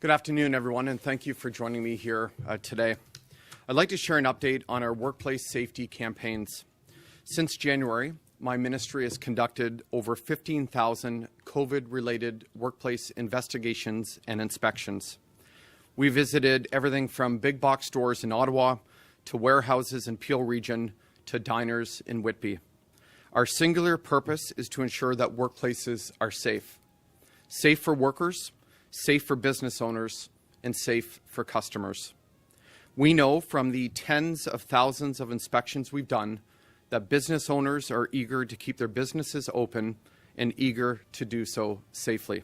Good afternoon, everyone, and thank you for joining me here today. I'd like to share an update on our workplace safety campaigns. Since January, my ministry has conducted over 15,000 COVID-related workplace investigations and inspections. We visited everything from big box stores in Ottawa to warehouses in Peel Region to diners in Whitby. Our singular purpose is to ensure that workplaces are safe. Safe for workers, safe for business owners, and safe for customers. We know from the tens of thousands of inspections we've done that business owners are eager to keep their businesses open and eager to do so safely.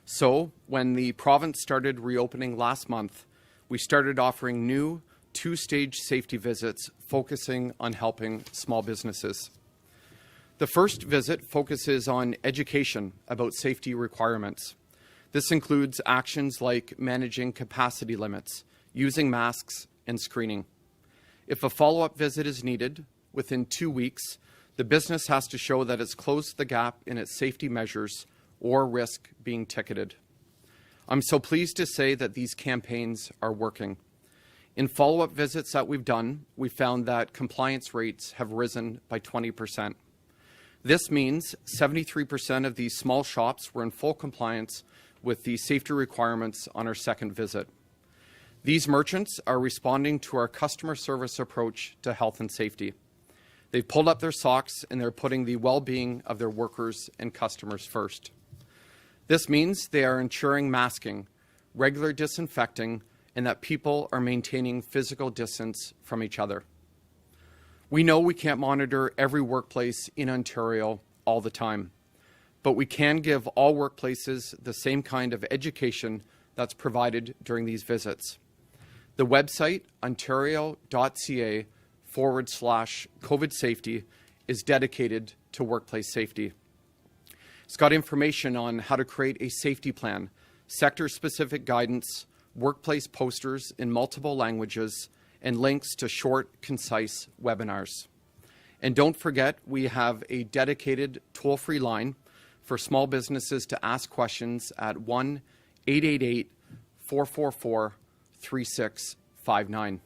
So, when the province started reopening last month, we started offering new two-stage safety visits focusing on helping small businesses. The first visit focuses on education about safety requirements. This includes actions like managing capacity limits, using masks, and screening. If a follow-up visit is needed, within 2 weeks, the business has to show that it's closed the gap in its safety measures or risk being ticketed. I'm so pleased to say that these campaigns are working. In follow-up visits that we've done, we found that compliance rates have risen by 20%. This means 73% of these small shops were in full compliance with the safety requirements on our second visit. These merchants are responding to our customer service approach to health and safety. They've pulled up their socks and they're putting the well-being of their workers and customers first. This means they are ensuring masking, regular disinfecting, and that people are maintaining physical distance from each other. We know we can't monitor every workplace in Ontario all the time, but we can give all workplaces the same kind of education that's provided during these visits. The website, ontario.ca/COVID safety, is dedicated to workplace safety. It's got information on how to create a safety plan, sector-specific guidance, workplace posters in multiple languages, and links to short, concise webinars. And don't forget, we have a dedicated toll-free line for small businesses to ask questions at 1-888-444-3659.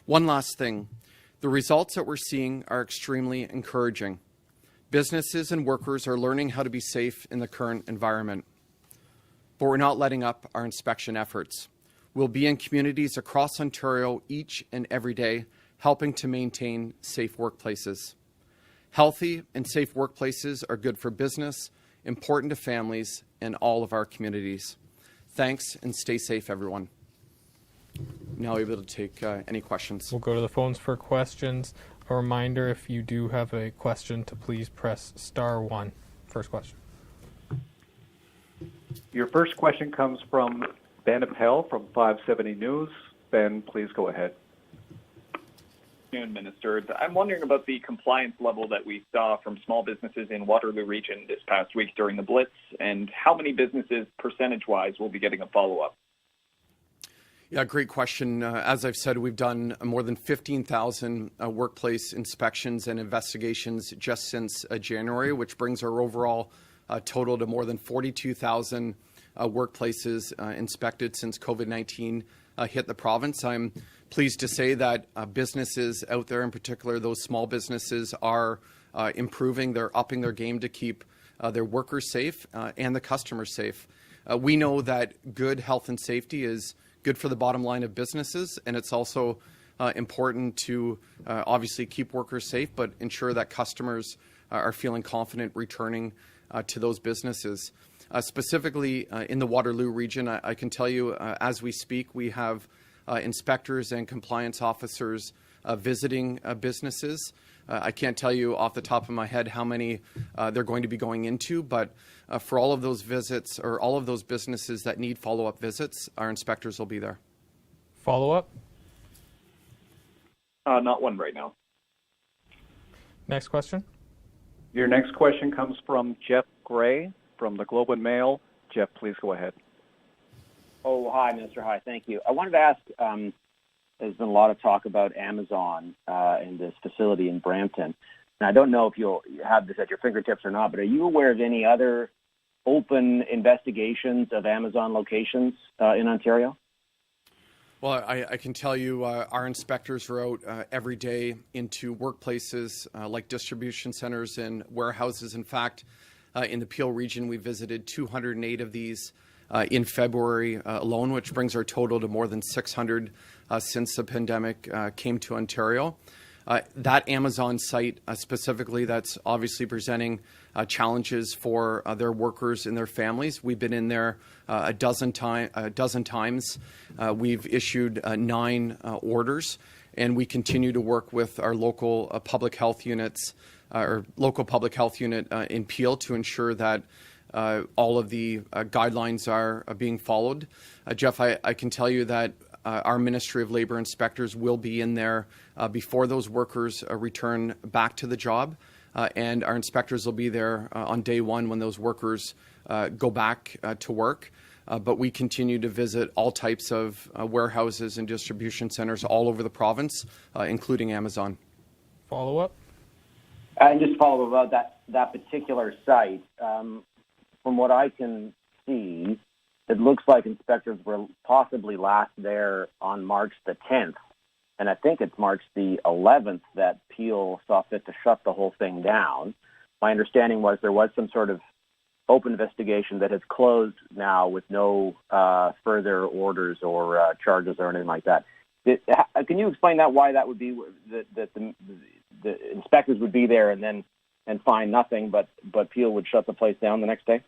One last thing. The results that we're seeing are extremely encouraging. Businesses and workers are learning how to be safe in the current environment. But we're not letting up our inspection efforts. We'll be in communities across Ontario each and every day, helping to maintain safe workplaces. Healthy and safe workplaces are good for business, important to families, and all of our communities. Thanks, and stay safe, everyone. Now able to take any questions. We'll go to the phones for questions. A reminder, if you do have a question, to please press *1. First question. Your first question comes from Ben Appel from 570 News. Ben, please go ahead. Minister, I'm wondering about the compliance level that we saw from small businesses in Waterloo Region this past week during the Blitz, and how many businesses, percentage-wise, will be getting a follow-up? Yeah, great question. As I've said, we've done more than 15,000 workplace inspections and investigations just since January, which brings our overall total to more than 42,000 workplaces inspected since COVID-19 hit the province. I'm pleased to say that businesses out there, in particular those small businesses, are improving. They're upping their game to keep their workers safe and the customers safe. We know that good health and safety is good for the bottom line of businesses, and it's also important to obviously keep workers safe, but ensure that customers are feeling confident returning to those businesses. Specifically in the Waterloo region, I can tell you as we speak, we have inspectors and compliance officers visiting businesses. I can't tell you off the top of my head how many they're going to be going into, but for all of those visits or all of those businesses that need follow-up visits, our inspectors will be there. Follow-up? Not one right now. Next question. Your next question comes from Jeff Gray from the Globe and Mail. Jeff, please go ahead. Oh, hi, Minister. Hi, thank you. I wanted to ask, there's been a lot of talk about Amazon in this facility in Brampton. And I don't know if you'll have this at your fingertips or not, but are you aware of any other open investigations of Amazon locations in Ontario? Well, I can tell you our inspectors are out every day into workplaces like distribution centers and warehouses. In fact, in the Peel region, we visited 208 of these in February alone, which brings our total to more than 600 since the pandemic came to Ontario. That Amazon site specifically, that's obviously presenting challenges for their workers and their families. We've been in there a dozen times. We've issued 9 orders, and we continue to work with our local public health units, or local public health unit in Peel, to ensure that all of the guidelines are being followed. Jeff, I can tell you that our Ministry of Labour inspectors will be in there before those workers return back to the job, and our inspectors will be there on day one when those workers go back to work. But we continue to visit all types of warehouses and distribution centers all over the province, including Amazon. Follow up? And just follow up about that particular site. From what I can see, it looks like inspectors were possibly last there on March the 10th. And I think it's March the 11th that Peel saw fit to shut the whole thing down. My understanding was there was some sort of open investigation that has closed now with no further orders or charges or anything like that. Can you explain that, why that would be, that the inspectors would be there and find nothing, but Peel would shut the place down the next day?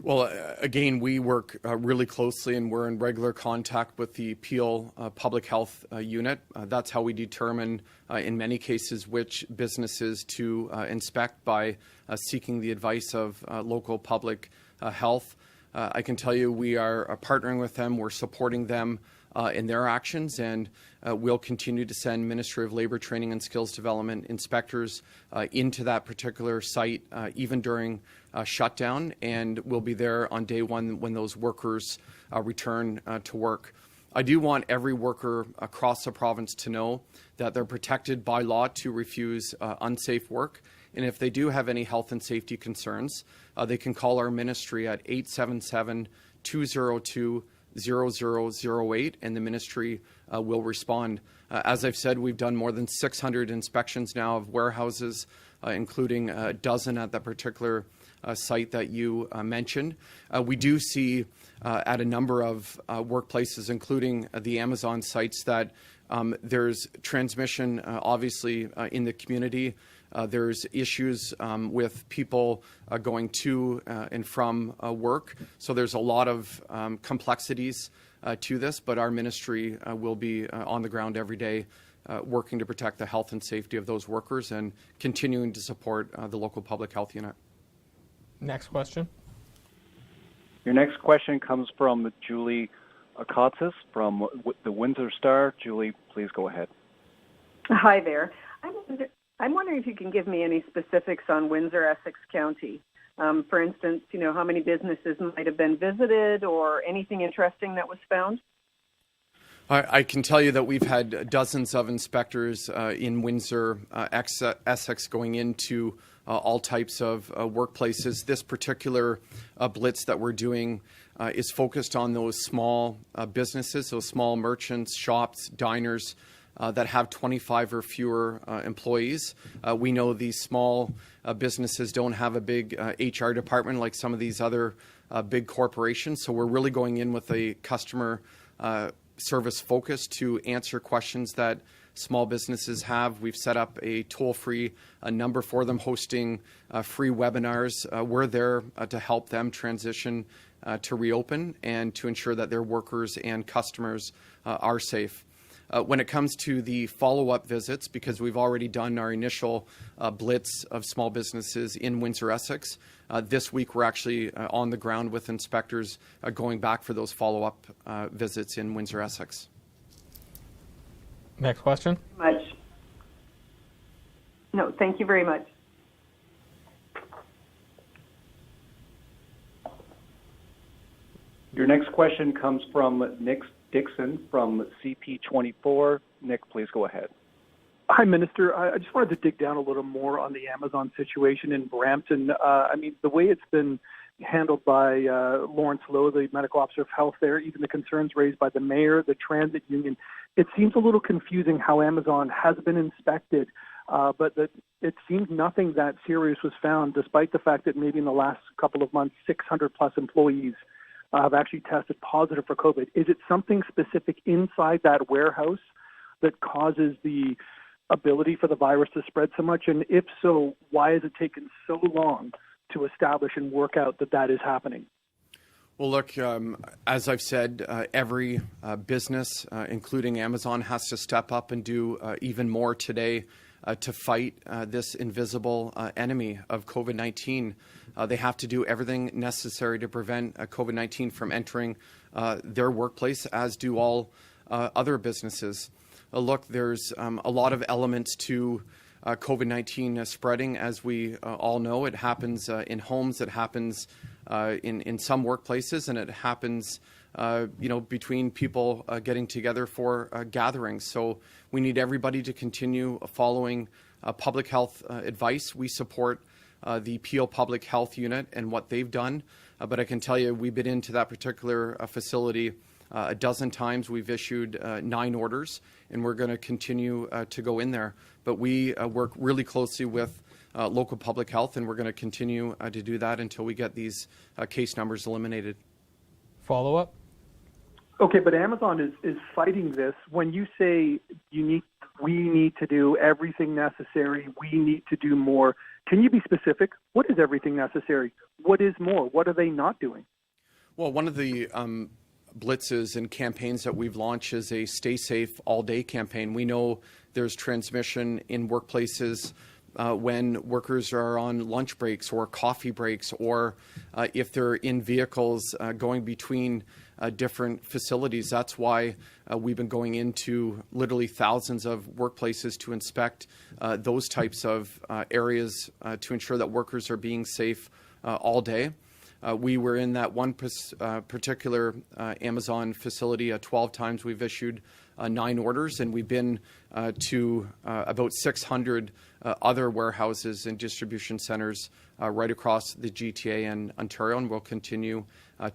Well, again, we work really closely, and we're in regular contact with the Peel Public Health Unit. That's how we determine, in many cases, which businesses to inspect, by seeking the advice of local public health. I can tell you we are partnering with them. We're supporting them in their actions, and we'll continue to send Ministry of Labour Training and Skills Development inspectors into that particular site, even during shutdown, and we'll be there on day one when those workers return to work. I do want every worker across the province to know that they're protected by law to refuse unsafe work, and if they do have any health and safety concerns, they can call our ministry at 877-202-0008, and the ministry will respond. As I've said, we've done more than 600 inspections now of warehouses, including a dozen at that particular site that you mentioned. We do see at a number of workplaces, including the Amazon sites, that there's transmission, obviously, in the community. There's issues with people going to and from work. So there's a lot of complexities to this, but our ministry will be on the ground every day working to protect the health and safety of those workers and continuing to support the local public health unit. Next question. Your next question comes from Julie Akotsis from the Windsor Star. Julie, please go ahead. Hi there. I'm wondering if you can give me any specifics on Windsor, Essex County. For instance, how many businesses might have been visited or anything interesting that was found? I can tell you that we've had dozens of inspectors in Windsor, Essex, going into all types of workplaces. This particular blitz that we're doing is focused on those small businesses, those small merchants, shops, diners that have 25 or fewer employees. We know these small businesses don't have a big HR department like some of these other big corporations, so we're really going in with a customer service focus to answer questions that small businesses have. We've set up a toll-free number for them, hosting free webinars. We're there to help them transition to reopen and to ensure that their workers and customers are safe. When it comes to the follow-up visits, because we've already done our initial blitz of small businesses in Windsor, Essex, this week we're actually on the ground with inspectors going back for those follow-up visits in Windsor, Essex. Next question. No, thank you very much. Your next question comes from Nick Dixon from CP24. Nick, please go ahead. Hi, Minister. I just wanted to dig down a little more on the Amazon situation in Brampton. The way it's been handled by Lawrence Lowe, the medical officer of health there, even the concerns raised by the mayor, the transit union, it seems a little confusing how Amazon has been inspected, but that it seems nothing that serious was found, despite the fact that maybe in the last couple of months, 600 plus employees have actually tested positive for COVID. Is it something specific inside that warehouse that causes the ability for the virus to spread so much? And if so, why has it taken so long to establish and work out that that is happening? Well, look, as I've said, every business, including Amazon, has to step up and do even more today to fight this invisible enemy of COVID-19. They have to do everything necessary to prevent COVID-19 from entering their workplace, as do all other businesses. Look, there's a lot of elements to COVID-19 spreading. As we all know, it happens in homes, it happens in some workplaces, and it happens between people getting together for gatherings. So we need everybody to continue following public health advice. We support the Peel Public Health Unit and what they've done, but I can tell you we've been into that particular facility a dozen times. We've issued 9 orders, and we're going to continue to go in there. But we work really closely with local public health, and we're going to continue to do that until we get these case numbers eliminated. Follow up? Okay, but Amazon is fighting this. When you say we need to do everything necessary, we need to do more, can you be specific? What is everything necessary? What is more? What are they not doing? Well, one of the blitzes and campaigns that we've launched is a Stay Safe All Day campaign. We know there's transmission in workplaces when workers are on lunch breaks or coffee breaks, or if they're in vehicles going between different facilities. That's why we've been going into literally thousands of workplaces to inspect those types of areas to ensure that workers are being safe all day. We were in that one particular Amazon facility 12 times. We've issued 9 orders, and we've been to about 600 other warehouses and distribution centers right across the GTA and Ontario, and we'll continue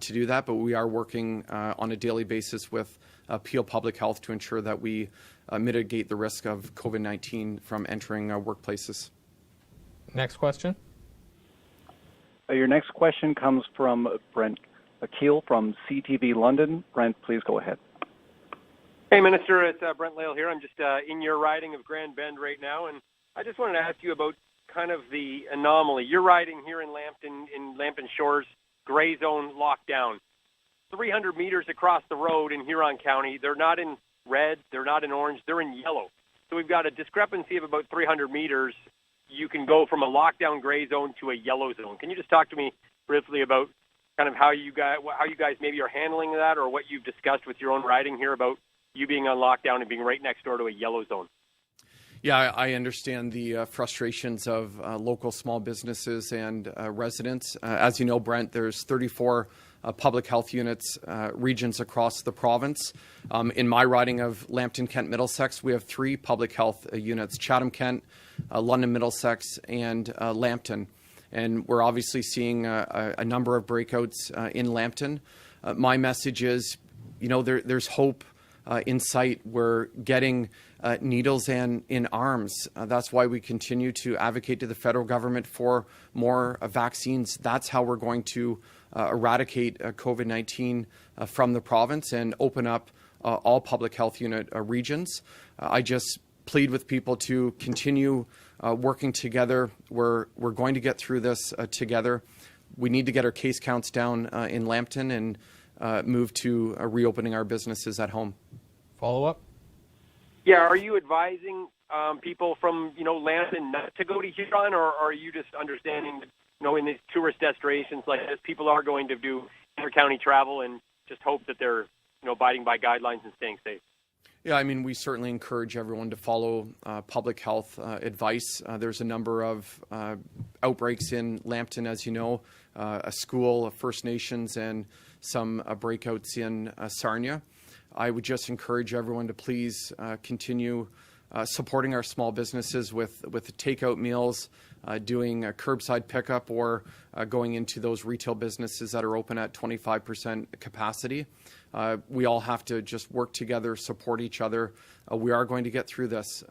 to do that. But we are working on a daily basis with Peel Public Health to ensure that we mitigate the risk of COVID-19 from entering workplaces. Next question. Your next question comes from Brent Akil from CTV London. Brent, please go ahead. Hey, Minister, it's Brent Lale here. I'm just in your riding of Grand Bend right now, and I just wanted to ask you about kind of the anomaly. You're riding here in Lambton Shores, gray zone lockdown. 300 meters across the road in Huron County, they're not in red, they're not in orange, they're in yellow. So we've got a discrepancy of about 300 meters. You can go from a lockdown gray zone to a yellow zone. Can you just talk to me briefly about kind of how you guys maybe are handling that, or what you've discussed with your own riding here about you being on lockdown and being right next door to a yellow zone? Yeah, I understand the frustrations of local small businesses and residents. As you know, Brent, there's 34 public health units, regions across the province. In my riding of Lambton, Kent, Middlesex, we have 3 public health units: Chatham, Kent, London, Middlesex, and Lambton. And we're obviously seeing a number of breakouts in Lambton. My message is, there's hope in sight. We're getting needles and in arms. That's why we continue to advocate to the federal government for more vaccines. That's how we're going to eradicate COVID-19 from the province and open up all public health unit regions. I just plead with people to continue working together. We're going to get through this together. We need to get our case counts down in Lambton and move to reopening our businesses at home. Follow up? Yeah, are you advising people from Lambton not to go to Huron, or are you just understanding that in these tourist destinations like this, people are going to do inter-county travel and just hope that they're abiding by guidelines and staying safe? Yeah, we certainly encourage everyone to follow public health advice. There's a number of outbreaks in Lambton, as you know, a school, First Nations, and some breakouts in Sarnia. I would just encourage everyone to please continue supporting our small businesses with takeout meals, doing a curbside pickup, or going into those retail businesses that are open at 25% capacity. We all have to just work together, support each other. We are going to get through this.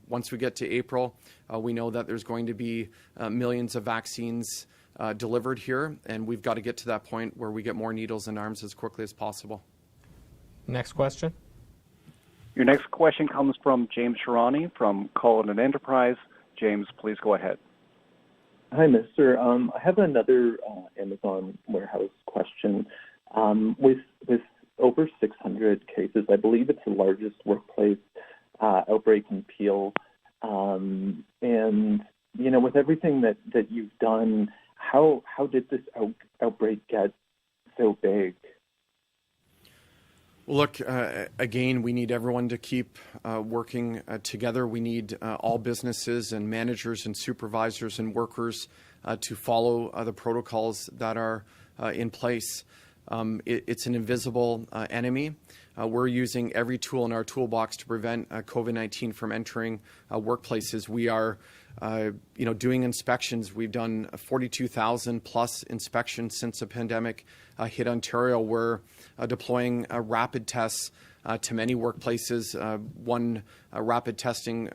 Once we get to April, we know that there's going to be millions of vaccines delivered here, and we've got to get to that point where we get more needles in arms as quickly as possible. Next question. Your next question comes from James Sharani from Cullinan Enterprise. James, please go ahead. Hi, Mr. I have another Amazon warehouse question. With over 600 cases, I believe it's the largest workplace outbreak in Peel. And, you know, with everything that you've done, how did this outbreak get so big? Well, look, again, we need everyone to keep working together. We need all businesses and managers and supervisors and workers to follow the protocols that are in place. It's an invisible enemy. We're using every tool in our toolbox to prevent COVID-19 from entering workplaces. We are doing inspections. We've done 42,000 plus inspections since the pandemic hit Ontario. We're deploying rapid tests to many workplaces. One rapid testing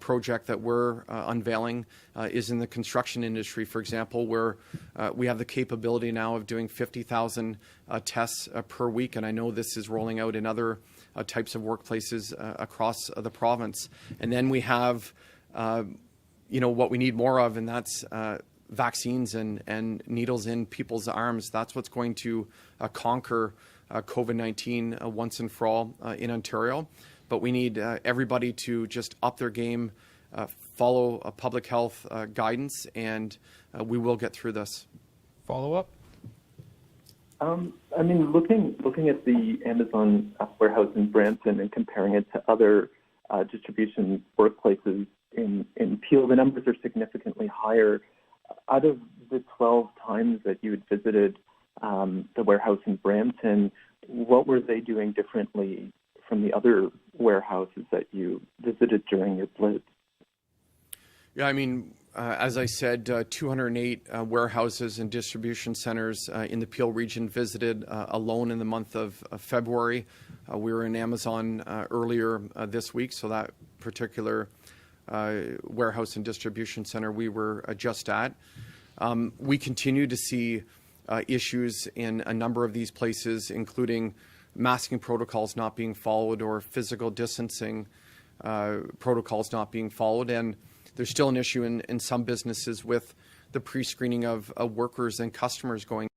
project that we're unveiling is in the construction industry, for example, where we have the capability now of doing 50,000 tests per week. And I know this is rolling out in other types of workplaces across the province. And then we have what we need more of, and that's vaccines and needles in people's arms. That's what's going to conquer COVID-19 once and for all in Ontario. But we need everybody to just up their game, follow public health guidance, and we will get through this. Follow up? I mean, looking at the Amazon warehouse in Brampton and comparing it to other distribution workplaces in Peel, the numbers are significantly higher. Out of the 12 times that you had visited the warehouse in Brampton, what were they doing differently from the other warehouses that you visited during your blitz? Yeah, I mean, as I said, 208 warehouses and distribution centers in the Peel region visited alone in the month of February. We were in Amazon earlier this week, so that particular warehouse and distribution center we were just at. We continue to see issues in a number of these places, including masking protocols not being followed or physical distancing protocols not being followed. And there's still an issue in some businesses with the pre-screening of workers and customers going.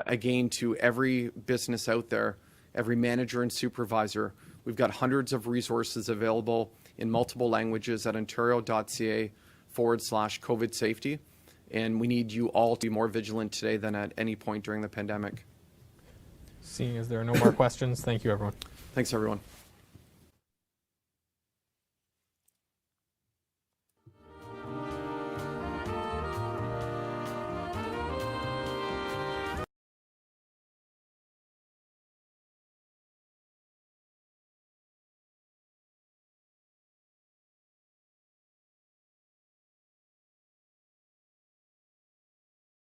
Again, to every business out there, every manager and supervisor, we've got hundreds of resources available in multiple languages at ontario.ca/COVID safety. And we need you all to be more vigilant today than at any point during the pandemic. Seeing as there are no more questions, thank you, everyone. Thanks, everyone.